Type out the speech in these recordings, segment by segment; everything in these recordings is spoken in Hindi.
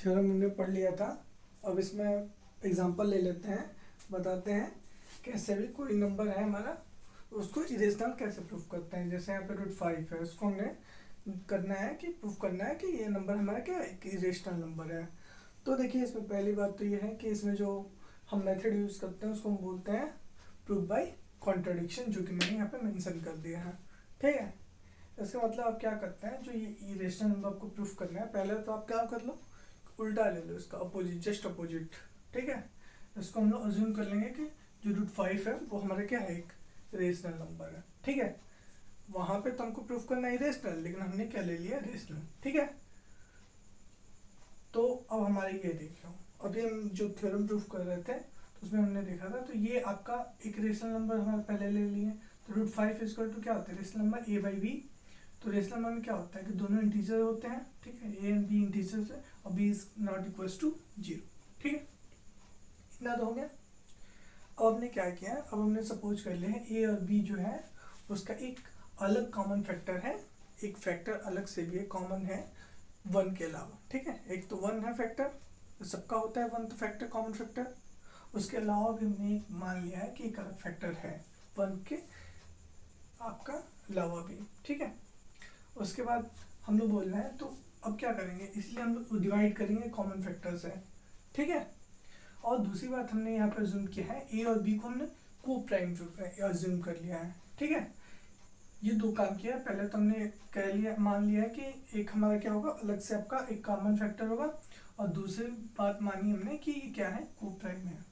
थ्योरम हमने पढ़ लिया था। अब इसमें एग्जांपल ले लेते हैं, बताते हैं कैसे भी कोई नंबर है हमारा उसको इरेशनल कैसे प्रूफ करते हैं। जैसे यहाँ पे √5 है, उसको हमने करना है कि प्रूफ करना है कि ये नंबर हमारा क्या है, एक इरेशनल नंबर है। तो देखिए इसमें पहली बात तो ये है कि इसमें जो हम मेथड यूज़ करते हैं उसको हम बोलते हैं प्रूफ बाय कॉन्ट्रडिक्शन, जो कि मैंने यहाँ पे मेंशन कर दिया है। ठीक है, इसका मतलब आप क्या करते हैं, जो ये इरेशनल नंबर को प्रूफ करना है, पहले तो आप क्या कर लो, उल्टा ले लो इसका, अपोजिट, जस्ट अपोजिट। ठीक है, इसको हम लोग अज्यूम कर लेंगे कि जो √5 है वो हमारा क्या है, एक रेशनल नंबर है। ठीक है, वहां पे तो हमको प्रूफ करना है इरेशनल, लेकिन हमने क्या ले लिया, रेशनल। ठीक है, तो अब हमारे ये देखो, अभी हम जो थ्योरम प्रूफ कर रहे थे तो उसमें हमने देखा था, तो ये आपका एक रेशनल नंबर हमारे पहले ले लिए। तो √5 इक्वल टू क्या होता है, रेशनल नंबर a/b। तो रेशनल नंबर में क्या होता है कि दोनों इंटीजर होते हैं। ठीक है, a एंड b इंटीजर्स है और b is not equal to 0। ठीक है, इतना तो हो गया। अब हमने क्या किया, अब हमने सपोज कर लिया है a और b जो है उसका एक अलग कॉमन फैक्टर है, एक फैक्टर अलग से भी कॉमन है 1 के अलावा। ठीक है, एक तो 1 है फैक्टर, सबका होता है 1 तो फैक्टर, कॉमन फैक्टर। उसके अलावा भी हमने मान लिया है कि एक अलग फैक्टर है 1 के आपका अलावा भी। ठीक है, उसके बाद हम लोग बोल रहे हैं तो अब क्या करेंगे, इसलिए हम लोग डिवाइड करेंगे कॉमन फैक्टर से। ठीक है, और दूसरी बात हमने यहाँ पर अज्यूम किया है ए और बी को हमने को प्राइम अज्यूम कर लिया है। ठीक है, ये दो काम किया है। पहले तो हमने कह लिया, मान लिया है कि एक हमारा क्या होगा, अलग से आपका एक कॉमन फैक्टर होगा, और दूसरी बात मानी हमने कि ये क्या है, को प्राइम है।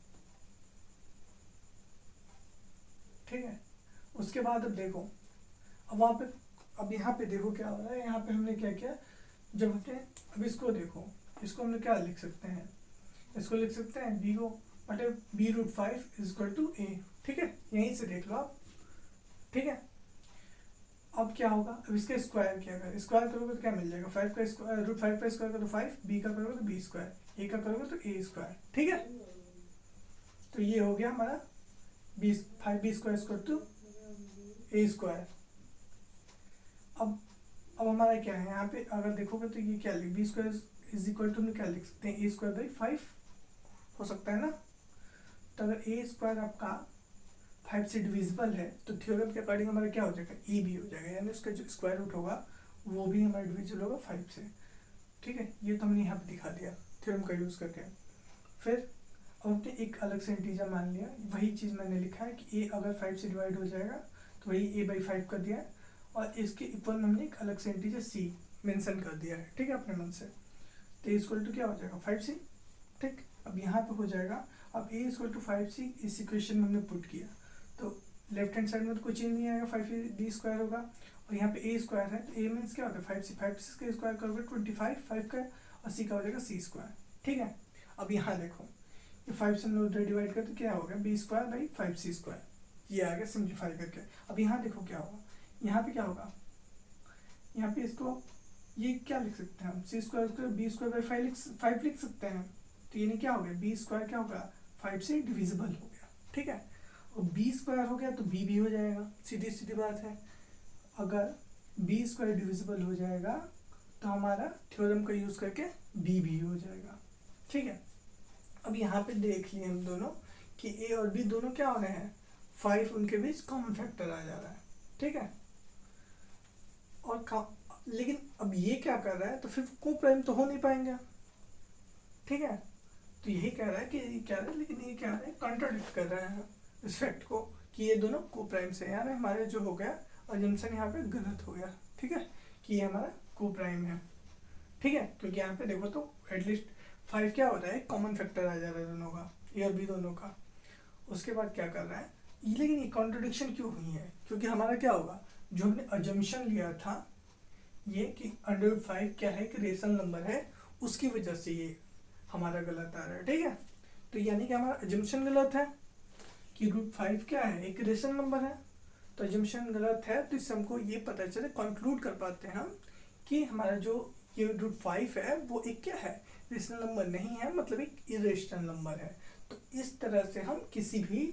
ठीक है, उसके बाद अब देखो, अब वहाँ पे, अब यहाँ पे देखो क्या हो रहा है, यहाँ पे हमने क्या किया, जब हमने, अब इसको देखो, इसको हमने क्या लिख सकते हैं, इसको लिख सकते हैं b को बटे b√5 इक्वल टू a। ठीक है, यहीं से देख लो आप। ठीक है, अब क्या होगा, अब इसका स्क्वायर किया अगर स्क्वायर करोगे तो क्या मिल जाएगा, 5 का स्क्वायर, √5 का स्क्वायर करो 5, b का करोगे तो b स्क्वायर, a का करोगे तो a स्क्वायर। ठीक है, तो ये हो गया हमारा 5b square equal to a square. अब हमारा क्या है, यहाँ पे अगर देखोगे तो ये क्या लिख, b square is equal to, क्या लिख सकते हैं, a स्क्वायर बाई 5 हो सकता है ना। तो अगर a स्क्वायर आपका 5 से डिविजिबल है तो थ्योरम के अकॉर्डिंग हमारा क्या हो जाएगा, ए भी हो जाएगा, यानी उसका जो स्क्वायर रूट होगा वो भी हमारा डिविजिबल होगा 5 से। ठीक है, ये तो हमने यहाँ पे दिखा दिया थ्योरम का यूज़ करके। फिर अब हमने एक अलग से इंटीजर मान लिया, वही चीज़ मैंने लिखा है कि a अगर 5 से डिवाइड हो जाएगा तो वही a/5 कर दिया है, और इसके इक्वल में हमने एक अलग से इंटीजर c मेंशन कर दिया है। ठीक है, अपने मन से, तो इक्वल टू क्या हो जाएगा, 5c। ठीक, अब यहाँ पे हो जाएगा, अब a इक्वल टू 5c इस इक्वेशन में हमने पुट किया तो लेफ्ट हैंड साइड में तो कोई चेंज नहीं आएगा, 5b स्क्वायर होगा, और यहाँ पे a स्क्वायर है तो a मीन्स क्या होता है 5c, 5c का स्क्वायर करोगे 25, 5 का, और c का हो जाएगा c स्क्वायर। ठीक है, अब यहाँ देखो, ये 5 से हम लोग डिवाइड करते क्या हो गया, b square by 5c square, ये आ गया सिंप्लीफाई करके। अब यहाँ देखो क्या होगा, यहाँ पे क्या होगा, यहाँ पे इसको ये क्या लिख सकते हैं हम, c square b square by 5 लिख सकते हैं। तो ये क्या हो गया, b स्क्वायर क्या होगा, 5 से डिविजिबल हो गया। ठीक है, और b स्क्वायर हो गया तो b भी हो जाएगा, सीधी सीधी बात है। अगर b स्क्वायर डिविजिबल हो जाएगा तो हमारा थ्योरम का यूज़ करके b भी हो जाएगा। ठीक है, अब यहाँ पे देख लिए हम दोनों कि a और b दोनों क्या हो रहे हैं, 5 उनके बीच कॉमन फैक्टर आ जा रहा है। ठीक है, और लेकिन अब ये क्या कर रहा है, तो फिर को प्राइम तो हो नहीं पाएंगे। ठीक है, तो यही कह रहा है कि ये क्या रहा है, लेकिन ये क्या है, कॉन्ट्राडिक्ट कर रहा है इस फैक्ट को कि ये दोनों को प्राइम से, यानी हमारे जो हो गया अजम्पशन यहाँ पे गलत हो गया। ठीक है, कि ये हमारा को प्राइम है। ठीक है, क्योंकि यहाँ पे देखो तो एटलीस्ट 5 क्या हो रहा है, कॉमन फैक्टर आ जा रहा है दोनों का, ए और बी दोनों का। उसके बाद क्या कर रहा है, लेकिन ये कॉन्ट्रडिक्शन क्यों हुई है, क्योंकि हमारा क्या होगा, जो हमने अजम्पशन लिया था ये कि √5 क्या है, कि रेशनल नंबर है, उसकी वजह से ये हमारा गलत आ रहा है। ठीक है, तो यानी कि हमारा अजम्पशन गलत है कि √5 क्या है, एक रेशनल नंबर है, तो अजम्पशन गलत है। तो इससे हमको ये पता चले, कंक्लूड कर पाते हैं हम कि हमारा जो ये √5 है वो एक क्या है, रेशनल नंबर नहीं है, मतलब एक इरेशनल नंबर है। तो इस तरह से हम किसी भी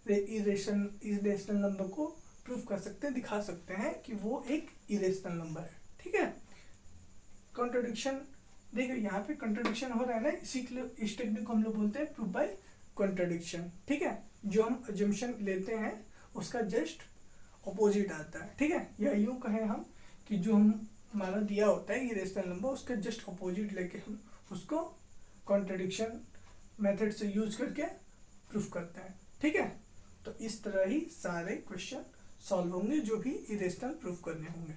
इरेशनल नंबर को प्रूव कर सकते हैं, दिखा सकते हैं कि वो एक इरेशनल नंबर है। ठीक है, कॉन्ट्रडिक्शन देखो यहाँ पे कंट्रडिक्शन हो रहा है ना, इसी के लिए इस टेक्निक को हम लोग बोलते हैं प्रूफ बाय कंट्रडिक्शन। ठीक है, जो हम अजम्पशन लेते हैं उसका जस्ट अपोजिट आता है। ठीक है, या यूं कहें हम कि जो हम हमारा दिया होता है इरेशनल नंबर, उसका जस्ट अपोजिट लेके हम उसको कॉन्ट्रडिक्शन मेथड से यूज करके प्रूफ करते हैं। ठीक है, तो इस तरह ही सारे क्वेश्चन सॉल्व होंगे जो भी इरेशनल प्रूफ करने होंगे।